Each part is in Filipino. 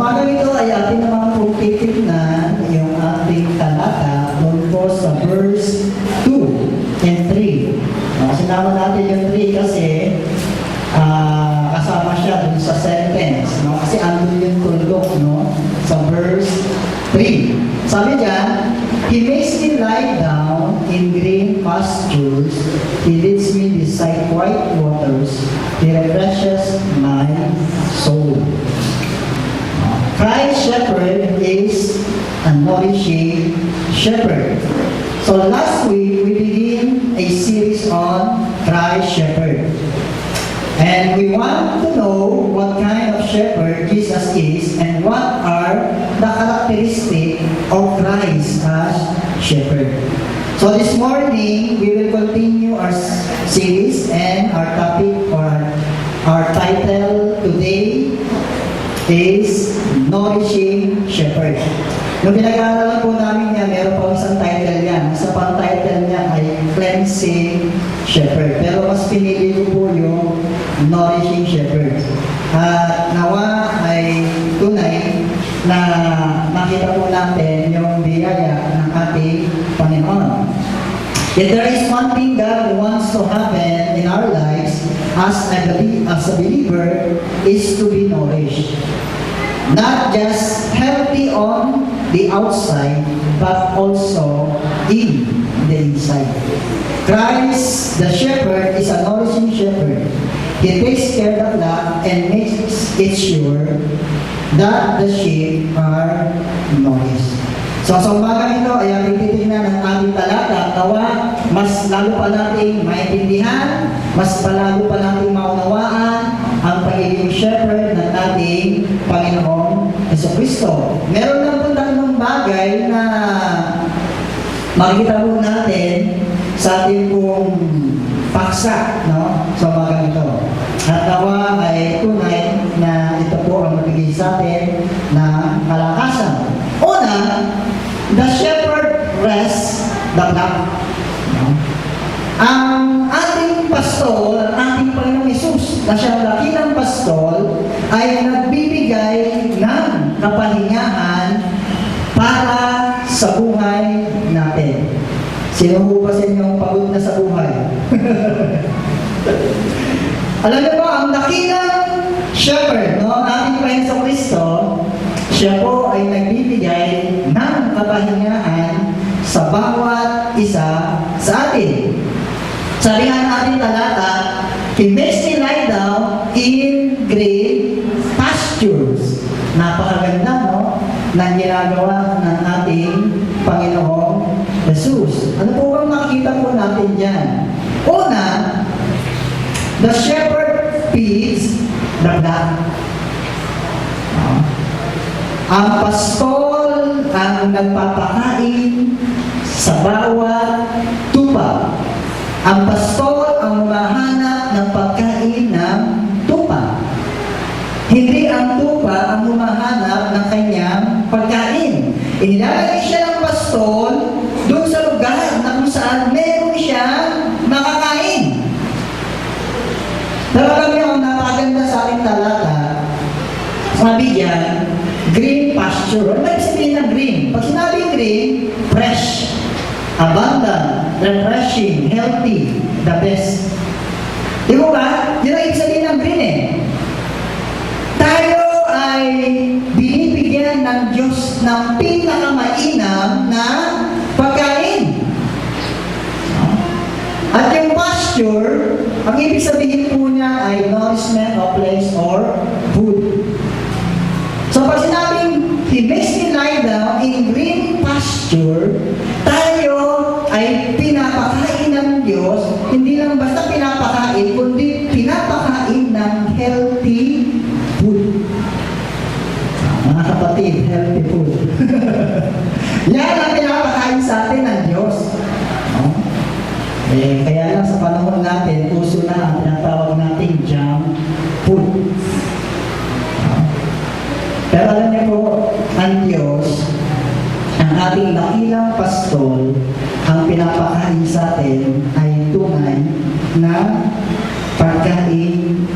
umaga nito ay ating naman pong titignan yung ating talata doon po sa verse 2 and 3. Sinama natin yung 3 kasi kasama siya dun sa sentence. Kasi andun yung tuldok sa verse 3. Sabi niya, He makes me lie down in green pastures. He leads me beside quiet waters. He refreshes my soul. Christ shepherd is a nourishing shepherd. So last week, we begin a series on Christ shepherd. And we want to know what kind of shepherd Jesus is and what are the characteristics of Christ as shepherd. So this morning, we will continue our series and our topic or our title today is Nourishing Shepherd. Nung pinag-aaralan po namin niya, meron pa isang title yan. Isa pang title niya ay Cleansing Shepherd. Pero mas pinili ko po yung Nourishing Shepherd. At nawa ay tunay na makita po natin yung biyaya ng ating Panginoon. If there is one thing God wants to happen in our lives as a believer is to be nourished. Not just healthy on the outside, but also in the inside. Christ, the shepherd, is a nourishing shepherd. He takes care of the flock and makes it sure that the sheep are nourished. So sa umaga nito ay ating titignan ng ating talata, kawa mas lalo pa nating maintindihan, mas palalo pa nating maunawaan ang pagiging shepherd ng ating Panginoong Jesucristo. Meron lang po tatlong bagay na makikita po natin sa ating pong paksa sa umaga nito. At nawa ay tunay na ito po ang magbigay sa atin na kalakasan. Una, the shepherd rests the flock. Ang ating pastol, ang ating Panginoong Hesus, na siyang dakilang pastol, ay nagbibigay ng kapahingahan para sa buhay natin. Sino po ba sa inyong pagod na sa buhay? Alam niyo ba, ang dakilang shepherd, ang ating Panginoong Kristo, siya po ay nagbibigay ng kapahingahan sa bawat isa sa atin. Sabi nga ng ating talata, He makes me lie down in green pastures. Napakaganda, na ginagawa ng ating Panginoong Jesus. Ano po bang makikita po natin dyan? Una, the shepherd feeds the flock. Ang pastol ang nagpapakain sa bawat tupa. Ang pastol ang humahanap ng pagkain ng tupa. Hindi ang tupa ang humahanap ng kanyang pagkain. Inilalagay siya ng pastol doon sa lugar na kung saan meron siyang makakain. Talagang yung napakaganda sa ating talata, sabi diyan, green pasture. Ano ba sabihin ng green? Pag sinabing green, fresh, abundant, refreshing, healthy, the best. Di mo ba? Yun ang ibig sabihin ng green Tayo ay binibigyan ng Diyos ng pinakamainam na pagkain. At yung pasture, ang ibig sabihin po niya ay nourishment of place or food. So pag sinabing, He makes me lie down in green pasture, tayo ay pinapakain ng Diyos, hindi lang basta pinapakain, kundi pinapakain ng healthy food. Mga kapatid, healthy food. Yan ang pinapakain sa atin ng Diyos. Kaya lang sa panahon natin, uso na ang tinatawag natin junk food. Pero alam niyo po, ang Diyos, ang ating dakilang pastol, ang pinapakain sa atin ay tunay na pagkain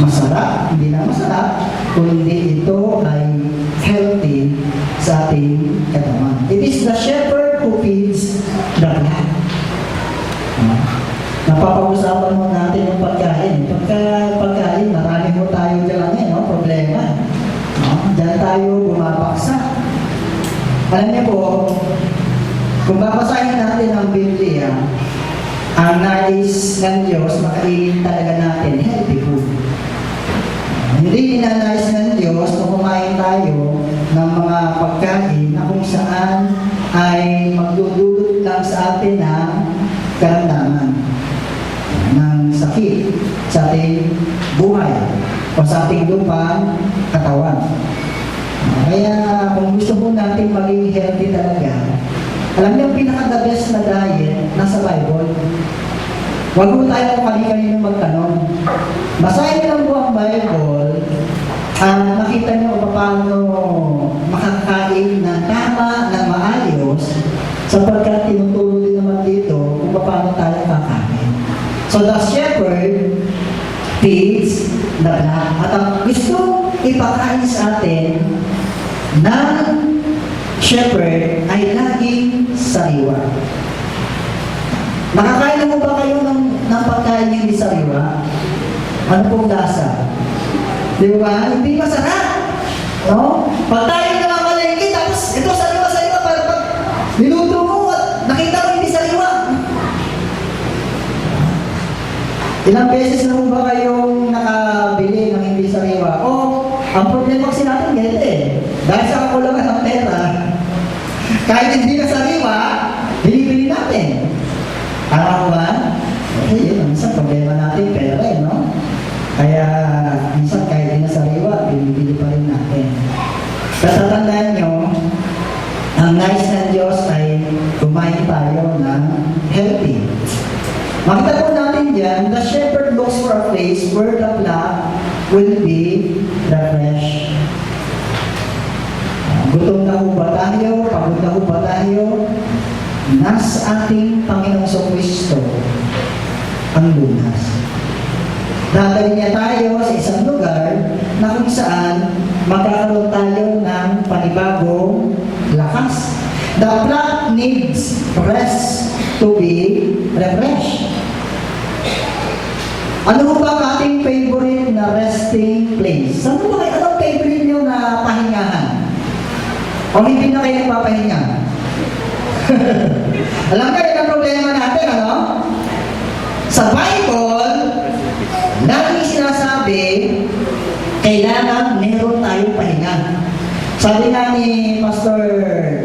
masarap, hindi na masarap, kundi ito ay ating katawan. It is the shepherd who feeds the flock. Napapag-usapan mo natin yung pagkain. Pagkain, marami mo tayo dyan, problema. Diyan tayo bumabaksak. Alam niyo po, kung babasahin natin ang Biblia, ang nais ng Diyos, makainin talaga natin healthy food. Hindi ninanais ng Diyos na kumain tayo ng mga pagkain na kung saan ay magdudulot lang sa atin ng karamdaman, ng sakit sa ating buhay o sa ating lupang katawan. Kaya kung gusto mo natin maging healthy talaga, alam niyo, ang pinaka-the best na diet nasa Bible. Huwag mo tayo kami-kanino magtanong. Basahin niyo lang po ang Bible, makita niyo kung paano makakain ng tama, ng maayos, sapagkat tinuturo din naman dito kung paano tayo kakain. So the shepherd feeds the flock. At ang gusto ipakain sa atin ng shepherd ay laging sariwa. Nakakain mo ba kayo ng pagkain hindi sariwa? Ano pong lasa? Di ba? Hindi masarap. No? Pag tayo namamalengke, tapos ito sariwa-sariwa, para pag niluto mo at nakita mo hindi sariwa. Ilang beses na mo ba kayong nakabili ng hindi sariwa? Ang problema kasi natin ganito dahil sa kakulangan ng pera, kahit hindi na sariwa, binibili natin. Tama ko ba? Okay, yun. Minsan problema natin pera no? Kaya minsan kahit hindi na sariwa, binibili pa rin natin. Tatandaan nyo, ang nais ng Diyos ay kumain tayo ng healthy. Makita po natin dyan, the shepherd looks for a place where the flock will be refreshed. Gutom na ho ba tayo? Pagod na ho ba tayo? Nasa ating Panginoong Kristo ang lunas. Dadalhin niya tayo sa isang lugar na kung saan magkakaroon tayo ng panibagong lakas. The flock needs rest to be refreshed. Ano ba ang ating favorite na resting place? Saan mo ba kayo? Anong favorite nyo na pahingahan? O hindi na kayo nagpapahinga? Alam ka rin ang problema natin, ano? Sa Bible, laging sinasabi, kailangan meron tayong pahinga. Sabi nga ni Pastor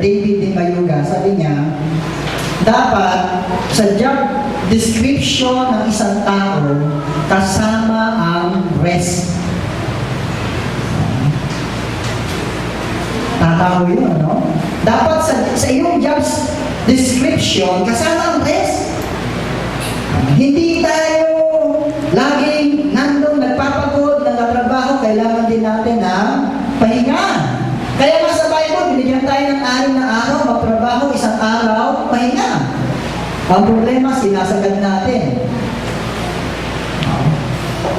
David D. Mayuga, sabi niya, dapat sa job description ng isang tao, kasama ang rest. Tama mo yun, no? Dapat sa iyong job description, kasama ang rest. Hindi tayo laging nandun nagpapagod, nagtatrabaho, kailangan din natin ng pahinga. Kaya nga sa Bible, binigyan tayo ng 6 na araw, magtrabaho, 1 araw, pahinga. Ang problema, sinasagad natin.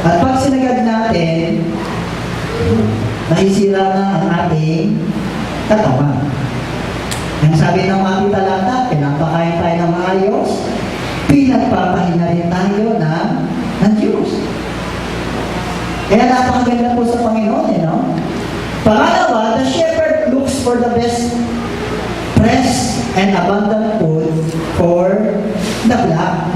At pag sinagad natin, naisira na ang ating katawan. Ang sabi ng ating talata, pinapakain tayo ng maayos, pinagpapahinga rin tayo ng Diyos. Kaya napakaganda po sa Panginoon, no? Pangalawa, the shepherd looks for the best, fresh and abundant food for the flock.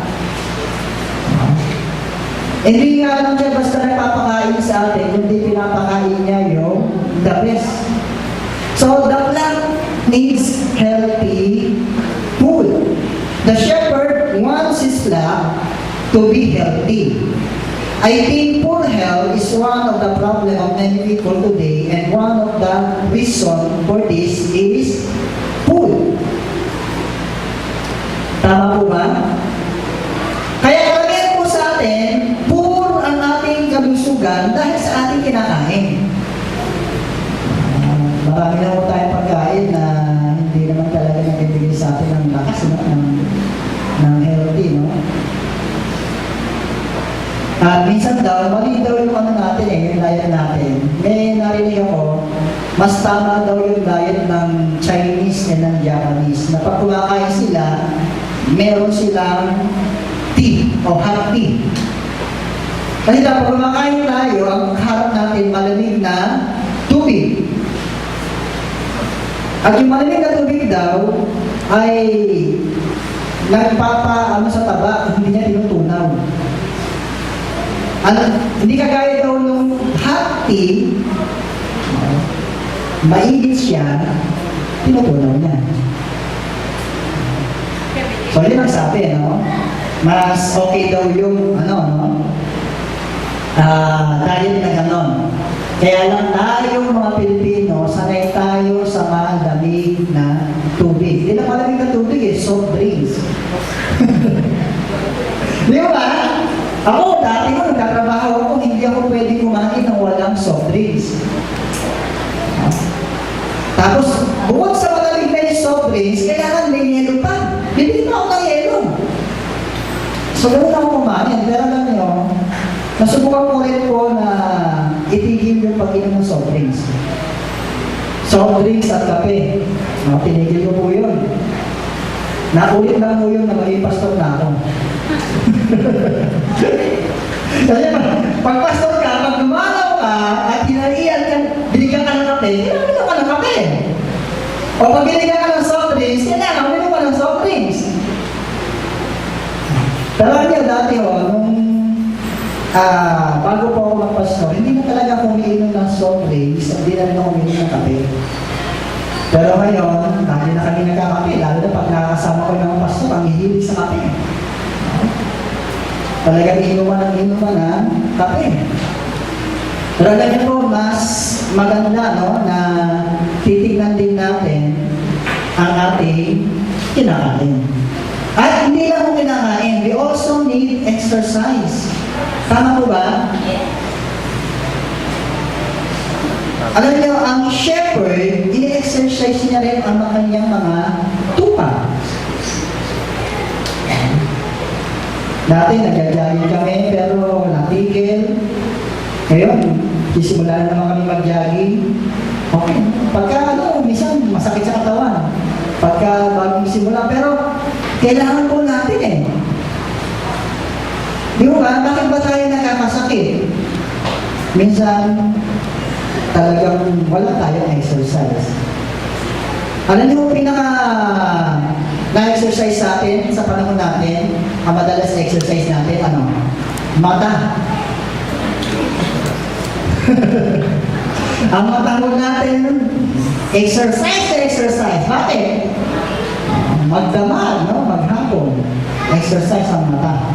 Hindi nga lang siya basta nagpapakain sa atin, kundi pinapakain niya yung the best. So, the flock needs healthy food. The shepherd wants his flock to be healthy. I think poor health is one of the problems of many people today, and one of the reasons for this is food. Tama po ba? Kaya karamihan po sa atin, poor ang ating kalusugan dahil sa ating kinakain. Marami na po tayong pagkain na hindi naman talaga nagbibigay sa atin ng lakas, no? ng healthy, no? At minsan daw, mali daw yung ano natin yung diet natin. May narinig ako, mas tama daw yung diet ng Chinese and ng Japanese. Na pag kumakain sila, meron silang tea o hot tea. Kasi pag kumakain tayo, ang harap natin malamig na tubig. At yung malamig na tubig daw ay nagpapaano sa taba, hindi niya tinutunaw. Hindi kagaya daw nung hot tea, mainit siya, tinutunaw niya. So, yun ang sabi, no? Mas okay daw yung, diet na ganon. Kaya lang tayong mga Pilipino, sanay tayo sa malamig na tubig. Hindi na malamig na tubig eh, soft drinks. Di ba? Ako, dati ko, nagtatrabaho ako, hindi ako pwede kumain ng walang soft drinks. Tapos, bukod sa malamig na yung soft drinks, kailangan may yelo pa. Bibili pa ako ng yelo. So, ganoon ako kumain. Pero alam niyo, nasubukan ko rin po na itigil yung pag-inom ng soft drinks. Soft drinks at kape. Tinigil ko po yun. Naulit lang po yun na maging pastor na ako. Kasi pag pastor ka, pag lumalaw ka at hinarihan ka, binigyan ka ng kape, kailangan ka ng kape. O pag binigyan ka ng soft drinks, kailangan ka ng soft drinks. Pero niyo dati nung bago po ako magpastor, hindi na talaga ako umiinom ng soft drinks, hindi na rin ako umiinom ng kape. Pero ngayon, dahil na kami nagkakape, lalo na pag nakakasama ko ng pastor, ang hihilig sa kape. Talagang inuman ng kape. Pero alam niyo po, mas maganda na titignan din natin ang ating kinakain. At hindi lang mo kinakain, we also need exercise. Tama po ba? Alam niyo, ang shepherd, ini-exercise niya rin ang kanyang mga tupa. Dati nag-jogging kami, pero natigil. Ngayon, sisimula na naman kami mag-jogging. Okay, pagka minsan masakit sa katawan. Pagka bagong simula, pero kailangan po natin eh. Di ba? Bakit ba tayo nakakasakit? Minsan, talagang wala tayong exercise. Alam niyo, na-exercise sa atin sa panahon natin, ang madalas exercise natin, mata. Ang mata natin, exercise. Bakit? Magdamag, maghapon. Exercise ang mata.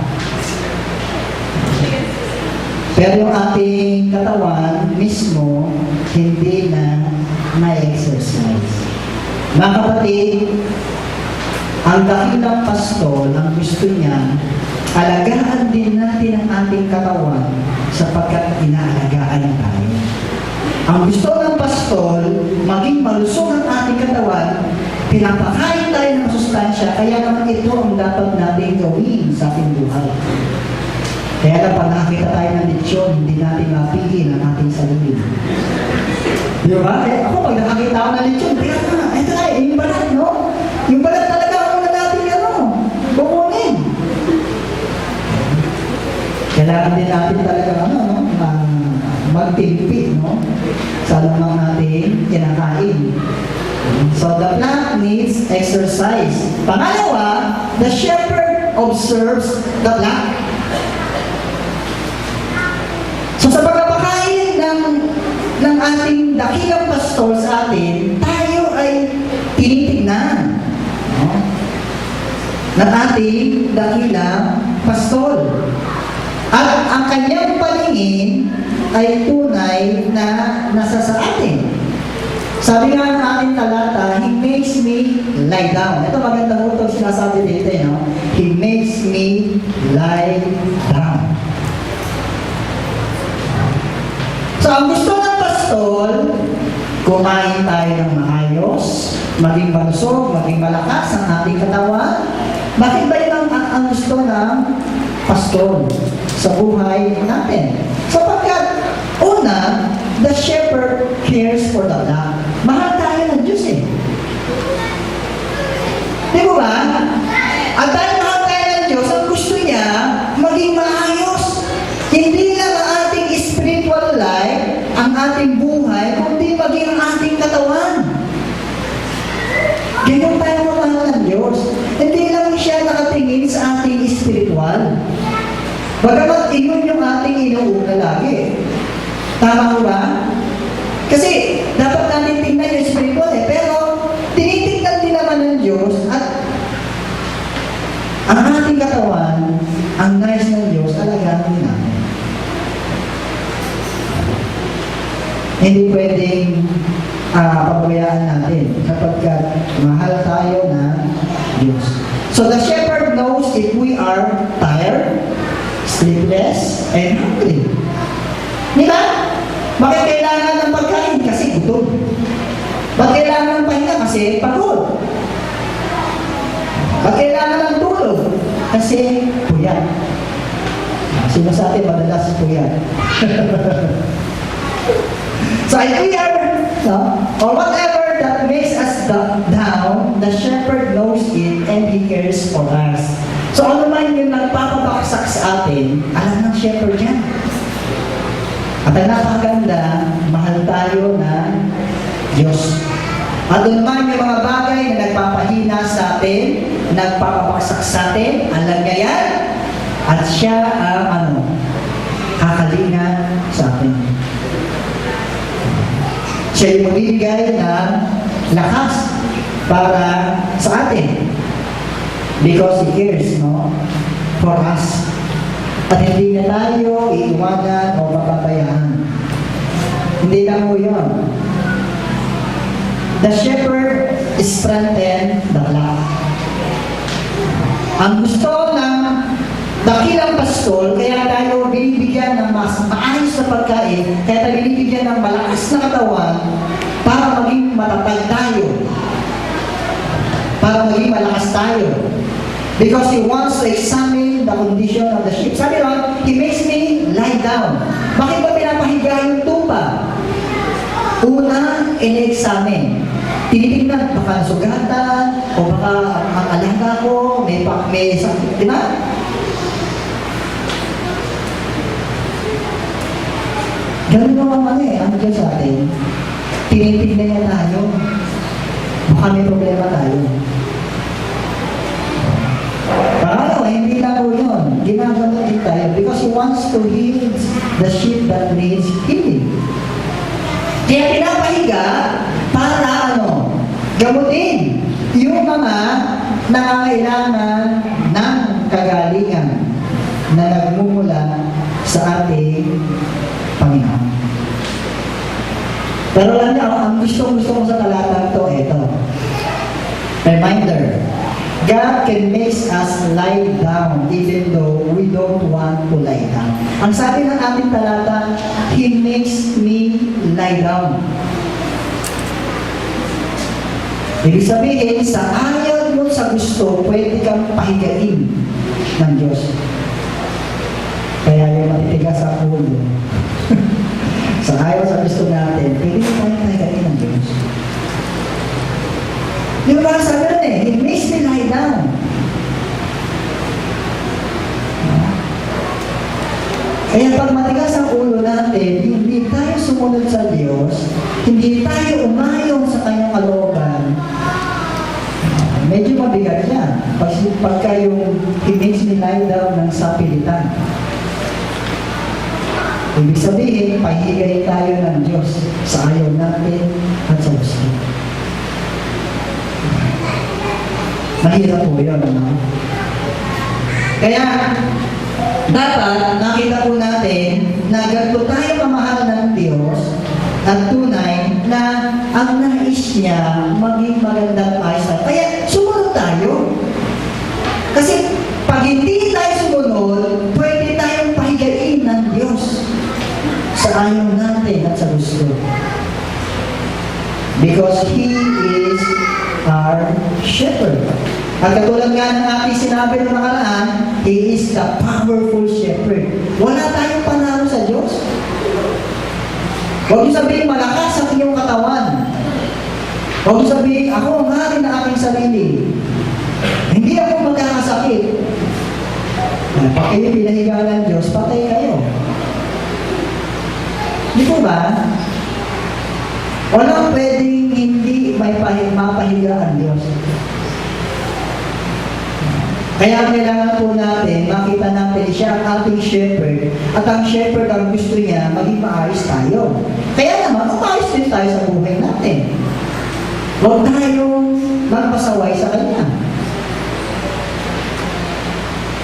Pero yung ating katawan mismo, hindi na exercise. Mga kapatid, ang dakilang pastol, ang gusto niya, alagaan din natin ang ating katawan sapagkat inaalagaan tayo. Ang gusto ng pastol, maging malusog ang ating katawan, pinapakain tayo ng sustansya, kaya naman ito ang dapat natin gawin sa ating buhay. Kaya lang pag nakakita tayo ng lechon, hindi natin mapigil ang ating sarili. Di ba? Ako pag nakakita ako ng lechon, kaya na, ito ay, yung balat, no? Yung balat talaga ang una natin, bukunin. Kailangan din natin talaga, magtimpi, sa lamang natin kinakain. So the plant needs exercise. Pangalawa, the shepherd observes the plant. So sa pagpapakain ng ating dakilang pastor sa atin, tayo ay tinitignan ng ating dakilang pastor. At ang kanyang paningin ay tunay na nasa sa atin. Sabi nga ng ating talata, He makes me lie down. Ito maganda mo itong sinasabi dito, He makes me lie down. So, ang gusto ng pastol, kumain tayo ng maayos, maging malusog, maging malakas ang ating katawan. Bakit ba yun ang gusto ng pastol sa buhay natin? Sapagkat, una, the shepherd cares for the flock. Mahal tayo ng Diyos eh. Di ba ba? At dahil mahal tayo ng Diyos, ang gusto niya, maging maayos. Hindi lang ang ating spiritual life, ang ating buhay, kundi maging ang ating katawan. Ganyan tayo mamahal ng Diyos. Hindi lang siya nakatingin sa ating spiritual. Bagamat iyon yung ating inuuna lagi. Tama ba? Kasi dapat natin tingnan yung spiritual eh. Pero tinitingnan din naman ng Diyos at ang ating katawan, ang nais ng Diyos, alagaan din natin. Hindi pwedeng pabayaan natin kapag mahal tayo ng Diyos. So the shepherd knows if we are tired, sleepless, and hungry. Di ba? Bakit kailangan ng pagkain? Kasi gutom. Bakit kailangan ng pahinga? Kasi pagod. Bakit kailangan ng tulog? Kasi puyat. Sino sa atin madalas puyat? So if we are, or whatever that makes us down, the shepherd knows it and he cares for us. So ano man yung nagpapabaksak sa atin, alam ng shepherd yan. At ang napakaganda, mahal tayo ng Diyos. At ano man yung mga bagay na nagpapahina sa atin, nagpapabaksak sa atin, alam niya yan. At siya ang kakalingan sa atin. Siya yung magbibigay ng lakas para sa atin. Because He cares, for us. At hindi na tayo iiwanan o mapabayaan. Hindi lang mo yun. The shepherd strengthens the flock. Ang gusto ng dakilang pastol, kaya tayo binibigyan ng mas maayos na pagkain, kaya tayo binibigyan ng malakas na katawan para maging matatag tayo. Para maging malakas tayo. Because He wants to examine the condition of the sheep. Sabi ron, He makes me lie down. Bakit ba pinapahiga yung tupa? Una, in-examine. Tinitingnan, baka nasugatan, o baka ang alaga ko, may sakit, di ba? Ganun naman ang Diyos sa atin. Tinitingnan niya tayo. Baka may problema tayo. Pangalawa, hindi lang po yun. Ginagawa din tayo because He wants to heal the sheep that needs healing. Kaya pinapahiga para gamutin yung mga nangangailangan ng kagalingan na nagmumula sa ating Panginoon. Pero alam niyo, ang gusto ko sa talatang ito, ito. Reminder, God can make us lie down even though we don't want to lie down. Ang sabi ng ating talata, He makes me lie down. Ibig sabihin, sa ayaw mo sa gusto, pwede kang pahigain ng Diyos. Kaya yung matitigas sa ulo. Sa ayaw sa gusto natin, pwede kang pahigain ng Diyos. Yung parang sabi nun He makes me lie down. Kaya pag matigas ang ulo natin, hindi tayo sumunod sa Diyos, hindi tayo umayon sa Kanyang kalooban, medyo mabigat yan. Pagka yung He makes me lie down ng sapilitan. Ibig sabihin, pahigay tayo ng Diyos sa ayaw natin at sa gusto. Mahirap po yun, Kaya, dapat nakita po natin na ganito tayo kamahal ng Diyos at tunay na ang nais niya maging magandang ayos. Kaya, sumunod tayo. Kasi, pag hindi tayo sumunod, pwede tayong pahigain ng Diyos sa ayaw natin at sa gusto. Because He is our shepherd. At katulad nga ng ating sinabi ng nakaraan, He is the powerful shepherd. Wala tayong panalo sa Diyos. Huwag niyo sabihin, malakas ang iyong katawan. Huwag niyo sabihin, ako ang hari ng aking sarili. Hindi ako magkakasakit. Pag kayo pinahiga ng Diyos, patay kayo. Di po ba? Walang pwedeng hindi may mapahiga ang Diyos. Kaya kailangan po natin, makita natin siya ang ating shepherd, at ang shepherd ang gusto niya, maging maayos tayo. Kaya naman, umayos din tayo sa buhay natin. Huwag tayong magpasaway sa Kanya.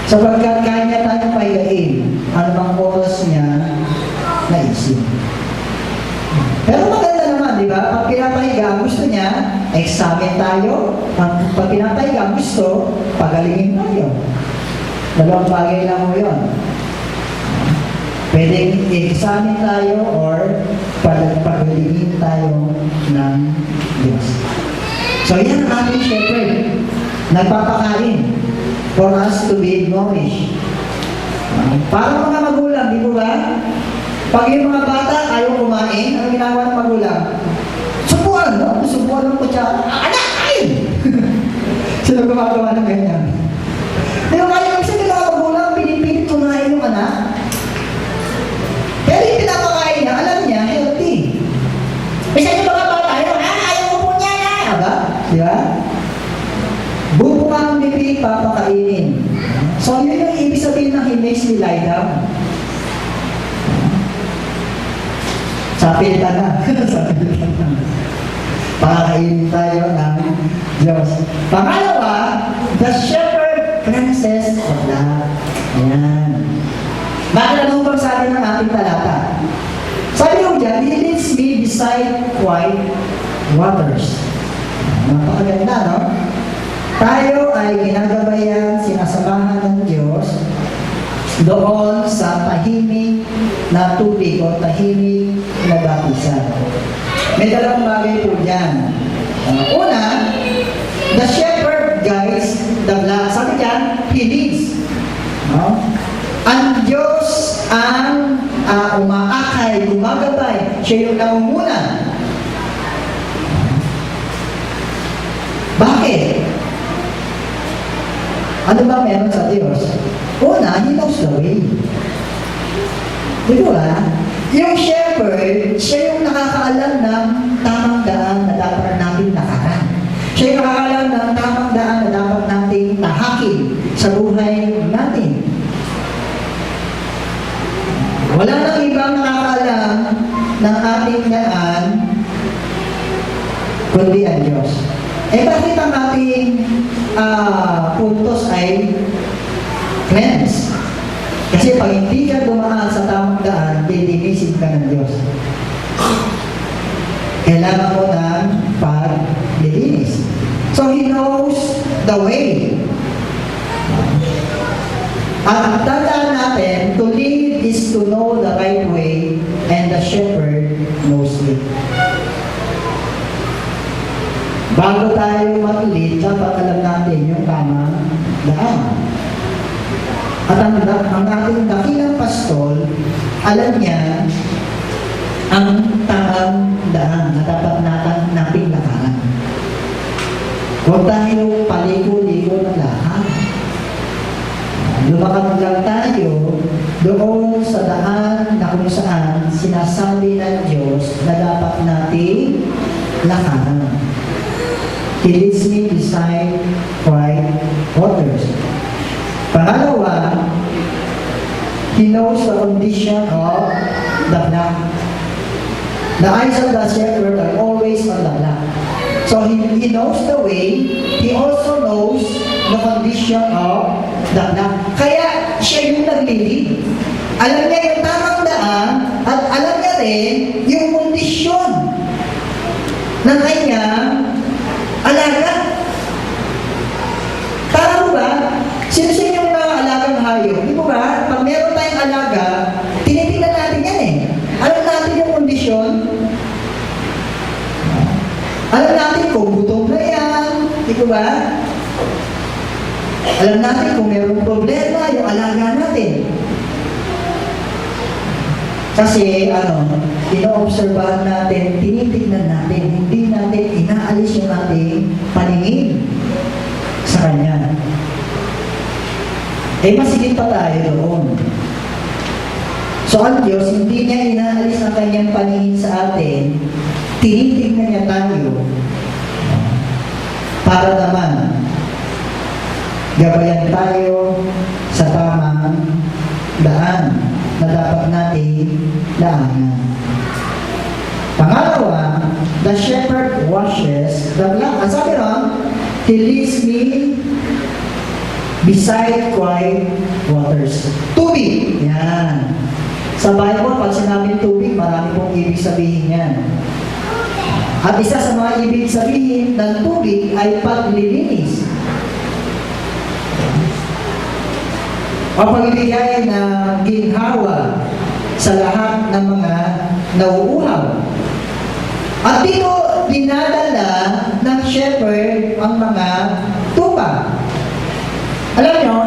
Sapagkat kaya niya tayong pahigain, ano bang oras niya naisip. Pero maganda naman, di ba? Pag pinapahiga, gusto niya, examine tayo. Pag pinapahiga, gusto, pagalingin tayo. Dalawang bagay lang mo yun. Pwedeng examine tayo or pagalingin tayo ng Diyos. So yan ang ating shepherd. Nagpapakain for us to be nourished. Para mga magulang, di ba? Pag yung mga bata ayaw kumain, ang ginawa ng magulang, subuan, no? Subuan ng kutsara. Anak, kain! Sino gumagawa ng ganyan? Di ba kaya kasi mga magulang, pinipilit kumain yung anak? Pero yung pinapakain niya, alam niya, healthy. Isa yung mga bata, ayaw ko po niya na! Aba? Di ba? Bubuka ang bibig, papakainin. So, yun yung ibig sabihin ng he makes me lie down. Sapilitan na. Sapilitan na. Pakakainin tayo ng Diyos. Pangalawa, the shepherd princess of love. Ayan. Bakit ano bang sabi ng ating talata? Sabi ko dyan, he leads me beside quiet waters. Napakaganda, no? Tayo ay ginagabayan, sinasamahan ng Diyos doon sa tahimik na tubig o tahimik na baptisan. May dalawang bagay po dyan. Una, the shepherd guides the flock. Sabi dyan, he leads. No? Ang Diyos ang umaakay, gumagabay. Siya yung naumuna. Bakit? Ano ba meron sa Diyos? Una, He knows the way. Di ba? Yung shepherd, siya yung nakakaalam ng tamang daan na dapat natin nakaran. Siya yung nakakaalam ng tamang daan na dapat natin tahakin sa buhay natin. Wala nang ibang nakakaalam ng ating daan kundi ang Diyos. Eh bakit ang ating puntos ay cleanse? Kasi pag hindi ka dumaan sa tamang daan, dilinisin ka ng Diyos. Kailangan mo ng paglilinis. So He knows the way. At tandaan natin, to lead is to know the right way, and the shepherd knows it. Bago tayo mag-lead, dapat alam natin yung tamang daan. At ang ating dakilang pastol, alam niya ang tamang daan na dapat nating lakaran. Huwag tayo paligo-ligo ng lahat. Lumakad lang tayo doon sa daan na kung saan sinasabi ng Diyos na dapat nating lakaran. He leads me beside quiet waters. Pangalawa, He knows the condition of the flock. The eyes of the shepherd are always on the flock. So he knows the way, He also knows the condition of the flock. Kaya siya yung naglilid. Alam niya yung tamang daan at alam niya rin yung kondisyon ng kanyang alaga. Tama mo ba? Sino yung mga alagang hayop? Di mo ba? Pag meron tayong alaga, tinitingnan natin yan eh. Alam natin yung kondisyon. Alam natin kung gutom na yan. Di mo ba? Alam natin kung mayroong problema yung alaga natin. Kasi, ino-obserbahan natin, tinitignan natin, hindi natin inaalis yung ating paningin sa Kanya. Masigit pa tayo doon. So, ang Diyos, hindi niya inaalis ang Kanyang paningin sa atin, tinitignan niya tayo para naman gabayan tayo sa tamang daan na dapat natin daanan. Pangalawa, the shepherd washes the flock. Ang sabi ron, He leads me beside quiet waters. Tubig. Yan. Sa Bible, pag sinabing tubig, marami pong ibig sabihin yan. At isa sa mga ibig sabihin ng tubig ay paglilinis. O pagbibigay ng ginhawa sa lahat ng mga nauuhaw. At dito, dinadala ng shepherd ang mga tupa. Alam nyo,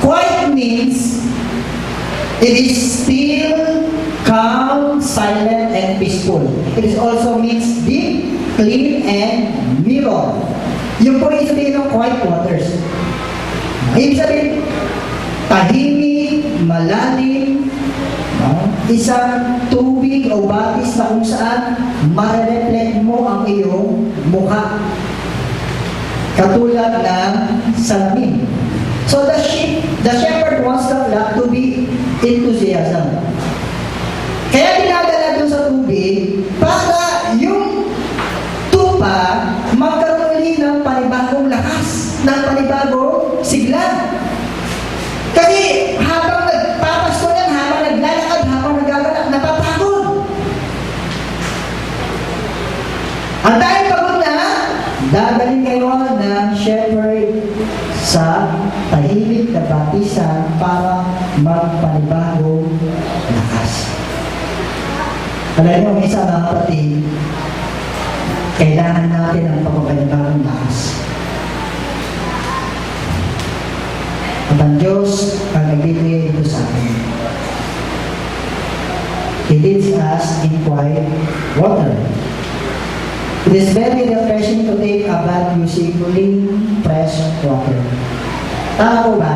quiet means it is still, calm, silent, and peaceful. It is also means deep, clean, and mirror. Yung po yung sabihin ng quiet waters. Ibig sabihin, tahimik, malalim, isang tubig o batis na kung saan ma-reflect mo ang iyong mukha. Katulad ng salamin. So the shepherd wants the flock to be enthusiasm. Kaya dinadala doon sa tubig para yung tupa magkaroon ulit ng panibagong lakas, ng panibagong sigla. Kasi habang nagpapasto yan, habang naglalakad, habang nagaganap, napapagod. Ang dahil pagod na, dadaling kayo ng shepherd sa tahimik na batisan para magpanibagong lakas. Alam nyo, isa mga kapatid, kailangan natin ang pagpapanibagong lakas. At ang Diyos ang nagbibigay ito sa atin. He leads us in quiet water. It is very refreshing to take a bath using clean, fresh water. Tama po ba?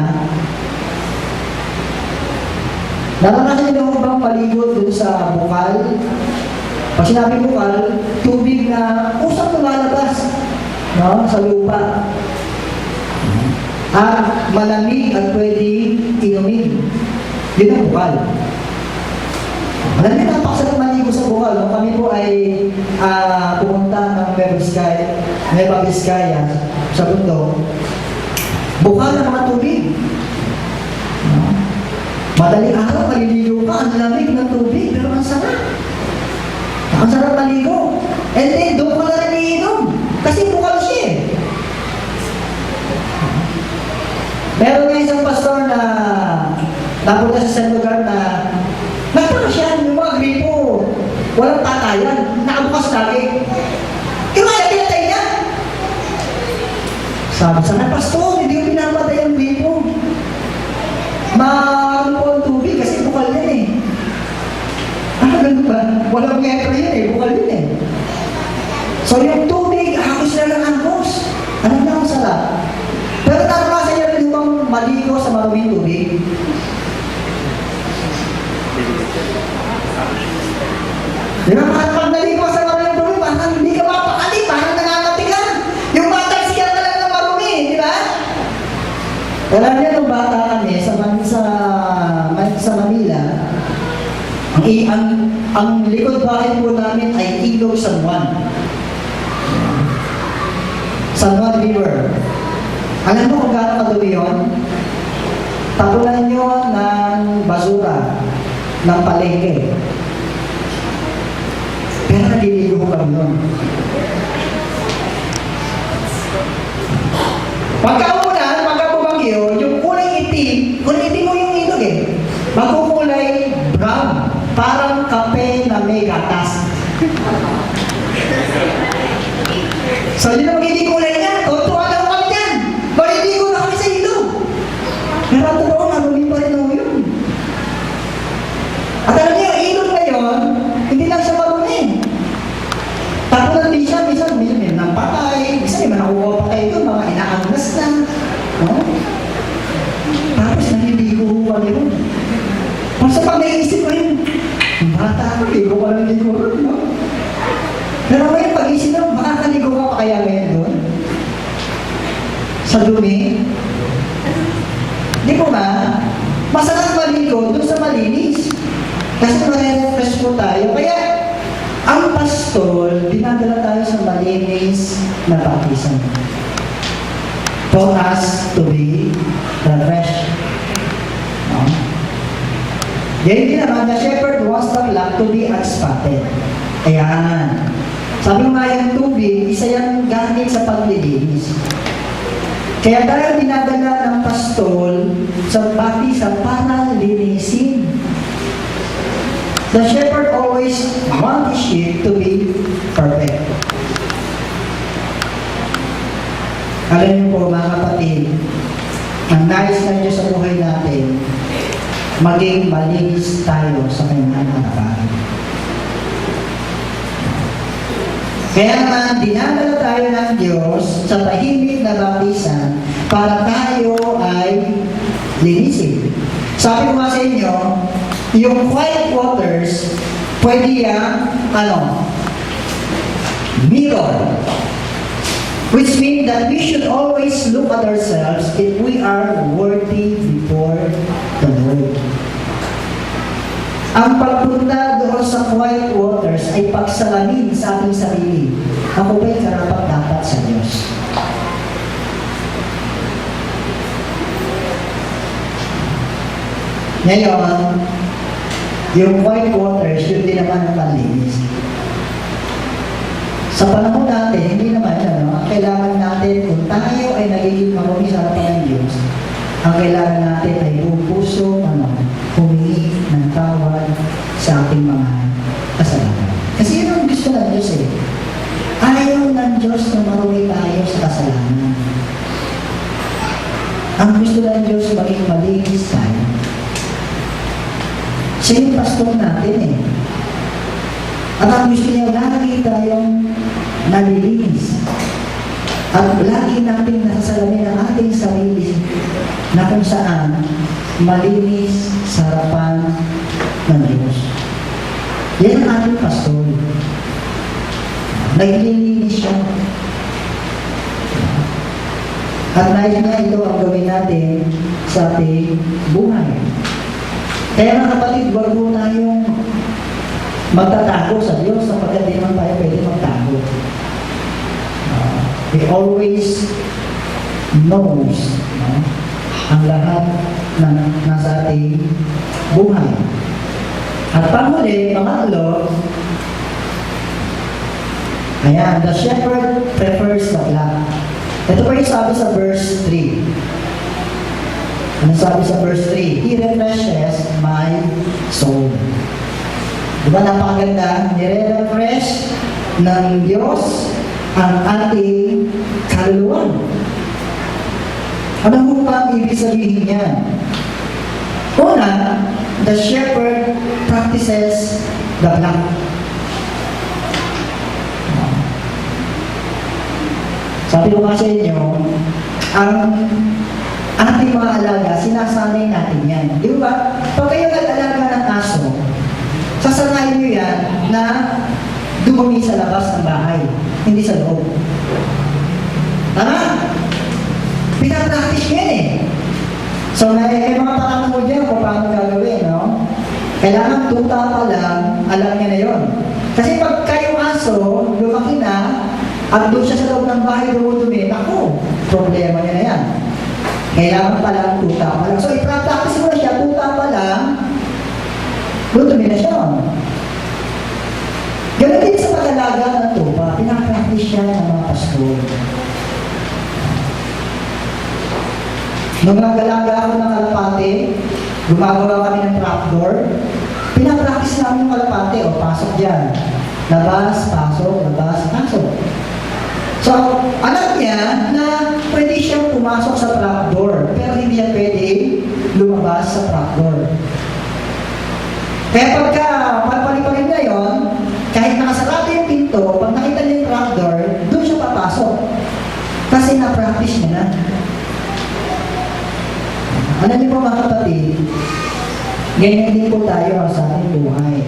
Naranasan niyo bang paligo doon sa bukal? Pag sinabi bukal, tubig na usap lumalabas, no? Sa lupa. At malamig at pwedeng inumin. Yun ang bukal. Alam niyo, napakasarap maligo sa bukal. Nung kami po ay pumunta ng Nueva Vizcaya sa bundok, bukal ng mga tubig. Madaling araw, maliligo ka, ang lamig ng tubig, pero ang sarap. Ang sarap maligo. And then, doon ko na rin iinom. Kasi bukal siya eh. Meron nga isang pastor na napunta sa isang lugar na nagtaka siya, yung mga gripo, walang tatayan, nakabukas lagi. Kaya pinatay niya. Sabi sa pastor, hindi ko pinapatay ang gripo. Maano po ang tubig kasi bukal yan eh. Ganun ba? Walang metro yan eh, bukal yun eh. So yung tubig, ahos na lang ahos. Alam na ang sarap. Pero naranasan niya rin bang maligo sa maruming tubig? Di ba? Pag naligo sa maruming tubig, parang hindi ka mapakali, parang nangangatikan. Yung bata, siya na lang ng marumi, di ba? Alam niya nung bata kami, sa Manila, ang likod bahay po namin ay Ilog San Juan. San Juan River. Alam mo kung gaano kadumi yun? Tapunan nyo ng basura, ng palengke. Pero naliligo ko kami nun. Pagkaunan, pagkabumagyo, yung kulay itim mo yung ilog eh. Magkukulay brown, parang kape na may gatas. So, yun ang magiging kulay niya. Tutuwa na kami dyan. Maliligo na kami sa ilog. Pero totoo, nalulin pa rin ako yun. At alam niyo, Basta pag naisip ko yun, bata ako, ligo ko lang ligo ko, no? Pero ngayon, pag-isip mo, makakaligo ka pa kaya ngayon doon? Sa dumi? Di ko ba? Masarap maligo doon sa malinis. Kasi ma-refresh po tayo. Kaya, ang pastol, dinadala tayo sa malinis na baptism. For us to be refreshed. No? Ganyan din naman, the shepherd wants the flock to be unspotted. Ayan. Sabi nga yung tubig, isa yung gamit sa paglilinis. Kaya dahil dinadala ng pastol sa baptism para linisin. The shepherd always wants his sheep to be perfect. Alam niyo po mga kapatid, ang nais ng Diyos sa buhay natin, maging malinis tayo sa kanyang harapan. Kaya naman, dinadala tayo ng Diyos sa tahimik na baptisan para tayo ay linisin. Sabi ko nga sa inyo, yung quiet waters, pwede yung, mirror. Which means that we should always look at ourselves if we are worthy before the Lord. Ang pagpunta doon sa quiet waters ay pagsalamin sa ating sarili. Ako ba'y karapat-dapat sa Diyos? Ngayon, yung quiet waters, yun din naman ang panlinis. Sa panahon natin, hindi naman ang kailangan natin, kung tayo ay nagiging marumi sa harapan ng Diyos, ang kailangan natin ay buong puso, humingi ng tawad sa ating mga kasalanan. Kasi yun ang gusto ng Diyos eh. Ayaw ng Diyos na marumi tayo sa kasalanan. Ang gusto ng Diyos maging malinis tayo. Siya yung pastor natin eh. At ang gusto niya, lagi tayong nalilinis. At lagi natin nasasalamin ang ating sarili na kung saan malinis sa harapan ng Diyos. Yan ang ating pastor. Naglilinis siya. At nais na ito ang gawin natin sa ating buhay. Kaya mga kapatid, huwag mo tayong magtatago sa Diyos sapagkat di naman tayo pwede magtago. He always knows ang lahat na nasa ating buhay. At panghuli, pangatlo, ayan, the shepherd prefers the flock. Ito pa yung sabi sa verse 3. Ano sabi sa verse 3? He refreshes my soul. Diba napakaganda? Nire-refresh ng Diyos ang ating kaluluwa. Ano mo pa ang ibig sabihin yan? Una, the shepherd practices the flock. Sabi ko nga sa inyo, ang ating mga alaga, sinasanay natin yan. Di ba? Pag kayo nag-alaga ng aso, sasanayin nyo yan na dumumi sa labas ng bahay, hindi sa loob. Tama? Pinapractice yan eh. So, may mga pakanong dyan kung paano gagawin, no? Kailangan tuta pa lang, alam niya na yun. Kasi pag kayong aso, lumaki na, at doon siya sa loob ng bahay dumudumi, ako, problema niya na yan. Kailangan pa lang tuta pa lang. So, i-practice mo na siya, tuta pa lang, dumudumi na siya. Ganun din sa pag-alaga ng tupa, pinapractice siya ng mga pastor. Nung nag-alaga ako ng kalapate, gumagawa kami ng trapdoor, pinapractice namin yung kalapate, o pasok dyan. Labas, pasok, labas, pasok. So, alam niya na pwede siyang pumasok sa trapdoor, pero hindi niya pwede lumabas sa trapdoor. Kaya pagka palipalin na yun, kahit nakasarado yung pinto, pag nakita niya yung trapdoor, doon siya papasok. Kasi na-practice niya na. Alam niyo po mga kapatid, Ganyan din po tayo sa ating buhay.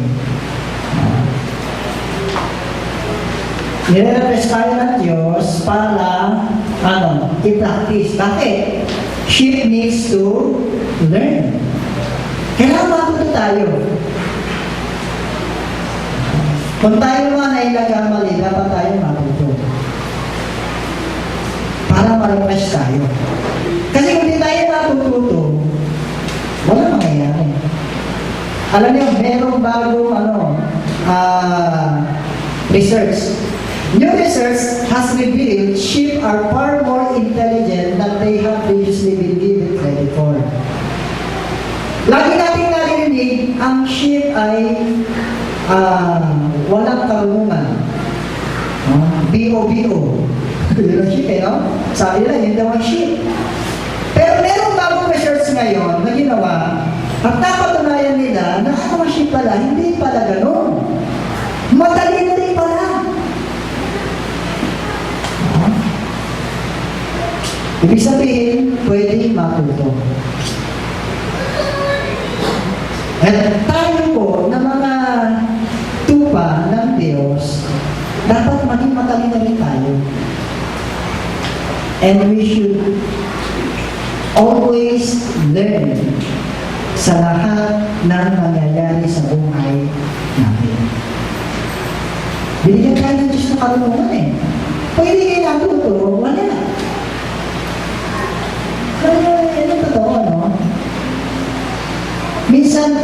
Nire-repress tayo ng Diyos para, i-practice. Bakit? Sheep needs to learn. Kailangan matuto tayo. Kung tayo man ay nagkamali, dapat tayo matuto. Para ma-refresh tayo. Kasi kung di tayo matututo, wala mangyayari. Alam niyo, merong bagong research. New research has revealed sheep are far more intelligent than they have previously been given credit for. Lagi natin narinig, ang sheep ay walang karunungan. B.O.B.O. Yun ang sheep, no? Sabi nila, yun daw ang sheep. Pero merong bagong research ngayon na ginawa, at napatunayan nila na ang mga sheep pala, hindi pala ganun. Madali na rin pala. Ibig sabihin, pwede matuto. At tayo po, na mga tupa ng Diyos, dapat maging matalino rin tayo. And we should always learn sa lahat ng nangyayari sa buhay natin. Binigyan tayo ng Diyos na karunungan eh. Pwede kayo natuto, wala. Kaya, ano totoo, no? Minsan,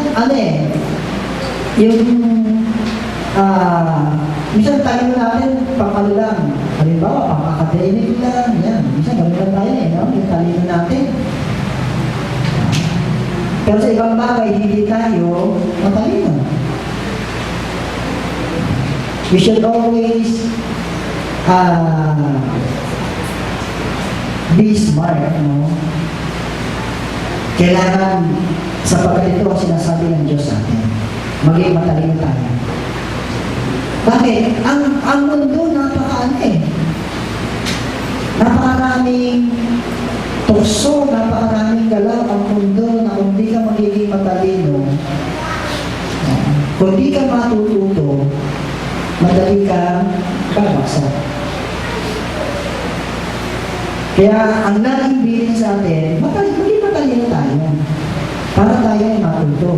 minsan tayo natin, pang lang. Halimbawa, pang-academic lang, yan. Minsan, gano'n lang tayo no? Yung talino natin. Pero sa ibang bagay, hindi tayo matalino. We should always be smart, no? Kailangan, sapagkat ito ang sinasabi ng Diyos sa atin, maging matalino tayo. Bakit? Ang mundo, napakaraming tukso, napakaraming galaw ang mundo na kung di ka magiging matalino, kung di ka matututo, madali ka babagsak. Kaya ang naging bilin sa atin, maging matalino tayo para tayo ay matuto.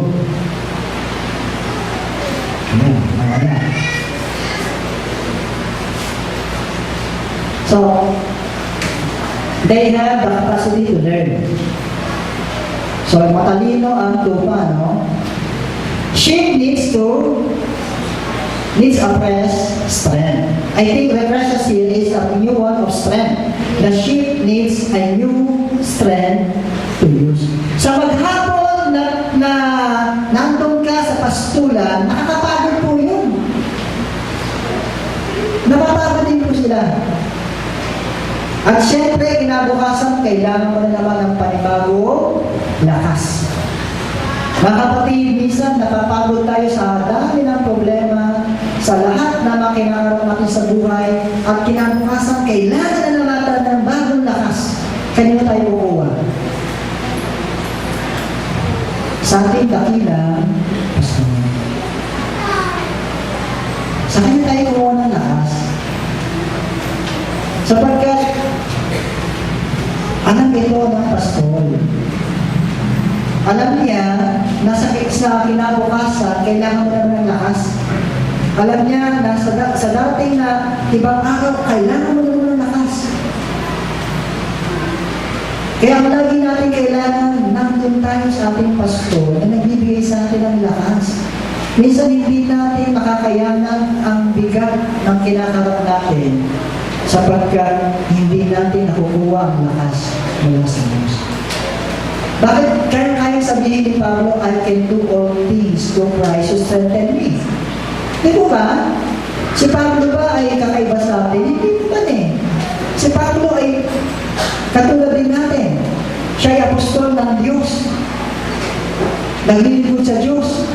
Ayan. So, they have the capacity to learn. So, matalino ang tupa, no? Sheep needs a fresh strength. I think the precious here is a new one of strength. The sheep needs a new strength to use. Sa maghapon na nandun ka sa pastulan, nakakapagod po yun. Napapagod din po sila. At syempre, kinabukasan, kailangan mo na naman ng panibago lakas. Mga kapatid, minsan napapagod tayo sa dami ng problema, sa lahat na makinakaroon natin sa buhay, at kinabukasan, kailangan na naman ng bagong lakas. Kanina tayo kukuha. Sa ating dakila, sa kanya tayo kukuha ng lakas. Sapagkat, alam ito ng pastol. Alam niya na sa kinabukasan, kailangan mo naman ng lakas. Alam niya na sa dating na ibang araw, kailangan mo naman ng lakas. Kaya lagi natin kailangan nandun tayo sa ating pastol na nagbibigay sa atin ng lakas. Minsan hindi natin makakayanan ang bigat ng kinakaroon natin sapagkat hindi natin nakukuha ang lakas mula sa Diyos. Bakit kaya sabihin ni Pablo, I can do all things through Christ who strengthens me? Di ba ba? Si Pablo ba ay kakaiba sa atin? Hindi naman eh. Si Pablo ay katulad din natin. Siya ay apostol ng Diyos. Naglilingkod sa Diyos.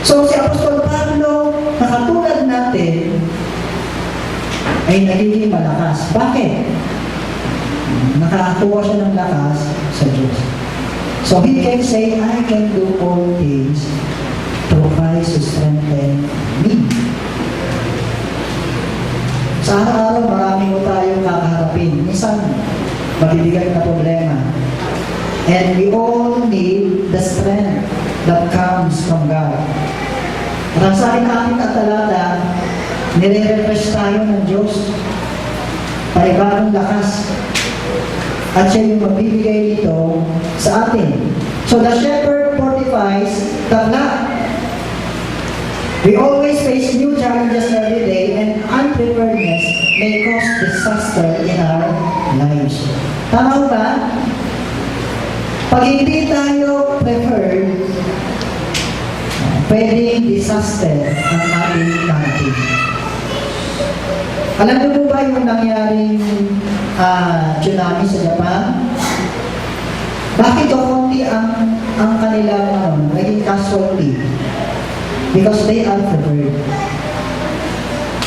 So si Apostol Pablo, na katulad natin, ay nagiging malakas. Bakit? Nakakuha siya ng lakas sa Diyos. So he can say, I can do all things through Christ who strengthen me. Sa araw-araw, marami mo tayong kakaharapin. Minsan, mabibigat na problema. And we all need the strength that comes from God. At sa akin na ating katalata, nire-refresh tayo ng Diyos. Panibagong lakas. At siya yung magbibigay nito sa atin. So the shepherd fortifies the flock. We always face new challenges every day, and unpreparedness may cause disaster in our lives. Tama ba? Pag hindi tayo prepared, pwedeng disaster ang ating natin. Alam niyo po ba yung nangyaring tsunami sa Japan? Bakit konti ang kanilang naging casualty? Because they are prepared.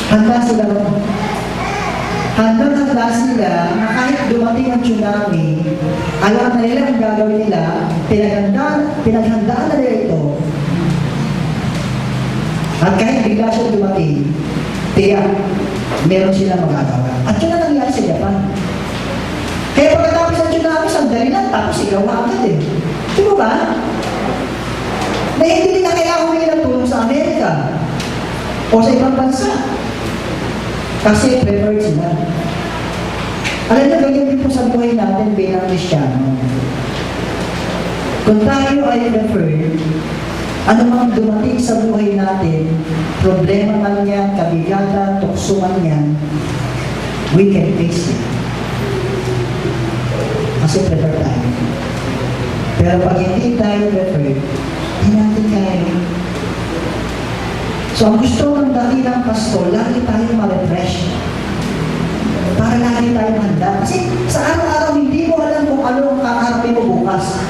Handa sila ron. Handa sila na kahit dumating ang tsunami, alam na nila ang gagawin nila, pinaghandaan na nila ito. At kahit bigla siya dumating, tiyak, meron silang magagawa. At yun ang nangyari sa Japan. Kaya pagkatapos ng tsunami, sandali lang, tapos ikaw na agad eh. Di ba ba? Na hindi nila kailangan humingi ng tulong sa Amerika o sa ibang bansa. Kasi prepared sila. Alam niyo, ganyan din po sa buhay natin bilang Kristiyano. Kung tayo ay prepared, ano mang dumating sa buhay natin, problema man yan, kabigatan, tukso man yan, we can face it. Kasi prepared tayo. Pero pag hindi tayo prepared, hindi natin kaya. So ang gusto ng dakilang pastor, lagi tayo ma-refresh. Para lagi tayo handa. Kasi sa araw-araw, hindi mo alam kung ano ang kakaharapin mo bukas.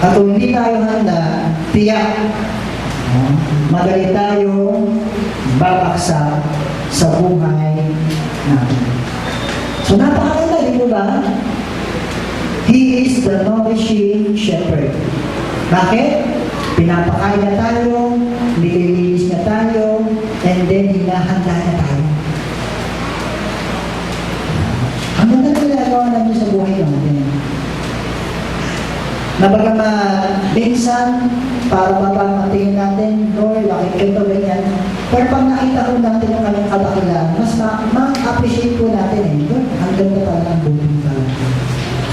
At kung hindi tayo handa, tiyak, madali tayong babaksa sa buhay natin. So napakaganda, di mo ba? He is the nourishing shepherd. Bakit? Pinapakain na tayo, nililinis na tayo, and then hinahanda na tayo. Ang ganda na ginagawa natin sa buhay natin. Nabagamat, minsan, para mapatingin natin, Lord, bakit ito ganyan? Pero pag nakita ko natin ang kanyang kadakilaan, mas ma-appreciate po natin eh. Lord, ang ganda pala ng buhay pa.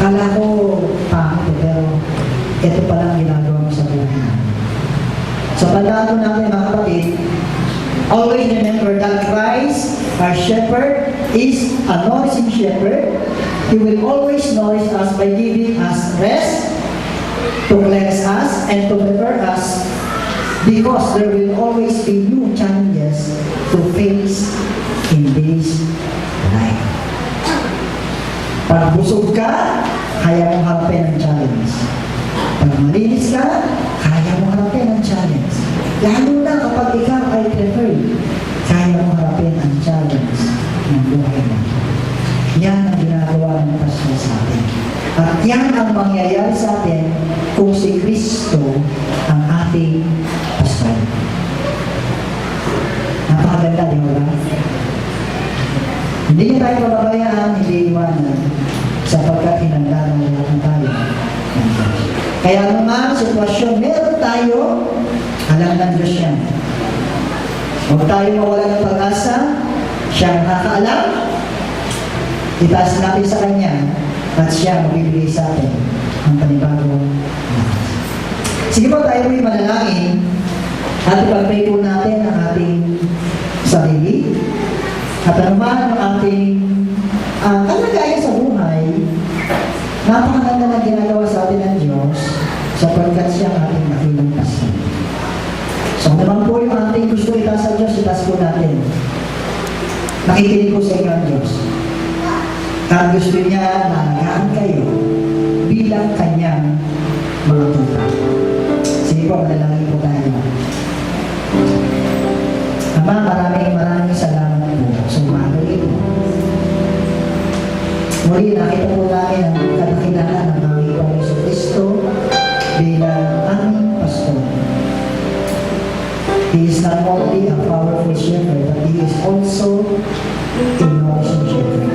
Kala ko, pangit pero ito pala ang ginagawa mo sa buhay natin. So, tandaan natin mga kapatid, always remember that Christ, our shepherd, is a nourishing shepherd. He will always nourish us by giving us rest, to cleanse us, and to prepare us, because there will always be new challenges to face in this life. Pag busog ka, kaya mong harapin ang challenge. Pag malinis ka, kaya mong harapin ang challenge. Lalo na kapag ikaw ay preferred, kaya mong harapin ang challenge ng buhay mo. Yan ang ginagawa ng Pastor sa atin. At yan ang mangyayari sa atin kung si Kristo ang ating Pastor. Napakaganda, di ba? Hindi niya tayo pababayaan, hindi iwanan, sapagkat hinandaan natin tayo. Kaya naman, sitwasyon, meron tayo, alam ng Diyos yan. Huwag tayo mawala ng pag-asa, siya ang nakakaalam, itaas natin sa Kanya, at siya magbibigay sa atin ang panibagong lakas. Sige po, tayo po'y manalangin at ipag-pray po natin ang ating sarili at anuman ang ating kalagayan sa buhay. Napakaganda na ginagawa sa atin ng Diyos sapagkat siya ang ating dakilang pastor. So naman po yung ating gusto itaas sa Diyos, itaas po natin. Nakikinig po sa inyo ang Diyos. At gusto niya na hanagaan kayo bilang kanyang mga tuta. Sige po, manalangin po tayo. Ama, maraming salamat po sa umaga ito. Muli, nakita po namin ang kadakilaan ng aming Panginoon aming pastor. He is not only a powerful shepherd, but he is also a nourishing shepherd.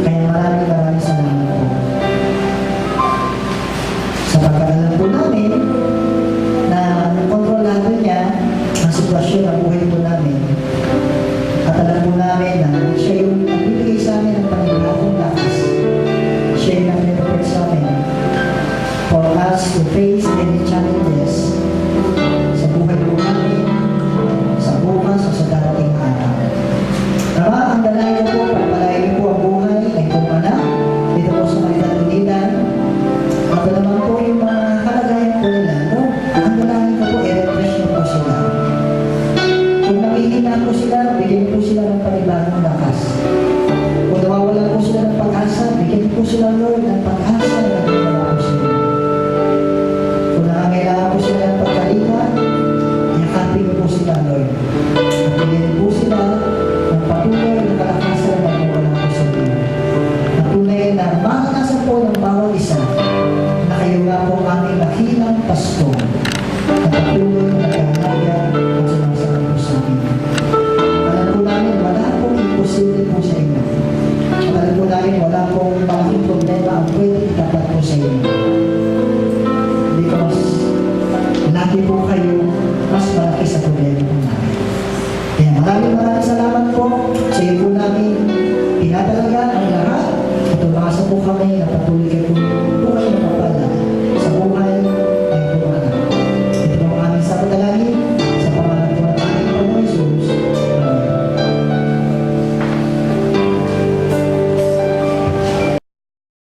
Kaya maraming salamat po. Sa pagkakalam po namin na kontrolado niya ang sitwasyon ng buhay po namin. At alam po namin na siya yung nagbibigay sa amin ng panibagong lakas. Siya yung nag-prepare sa amin for us to face any challenges sa buhay po namin, sa bukas o sa darating araw. Ama, ang dalangin ko po, pagpalain po ang buhay ay pumanak dito po sa Manila-Tunidan. At naman po yung mga kalagayan po nila, no? Ang dalangin ko po, i-refresh niyo po sila. Kung nakihina po sila, bigyan po sila ng panibagong lakas. Kung nawawalan po sila ng pag-asa, bigyan po sila, Lord, ng pag-asa na nagpapala po sila. Kung nakangailangan po sila ng pagkalita, yakapin po sila, Lord. At bigyan po sila ng patuloy na kalakasan na nagpapala po sa inyo. At tunay na makakasan po ng bawat isa na kayo nga po ang aming dakilang pasto at patuloy na nag-aalaga at sumasama po sa amin. Alam po namin, wala pong imposible po sa inyo. At alam po namin, wala pong malaking problema ang pwede itapat po sa inyo. Because lagi po kayo mas malaki sa problema po namin. Kaya maraming salamat po sa iyo po namin pinadalaga ang lahat at umasa po kami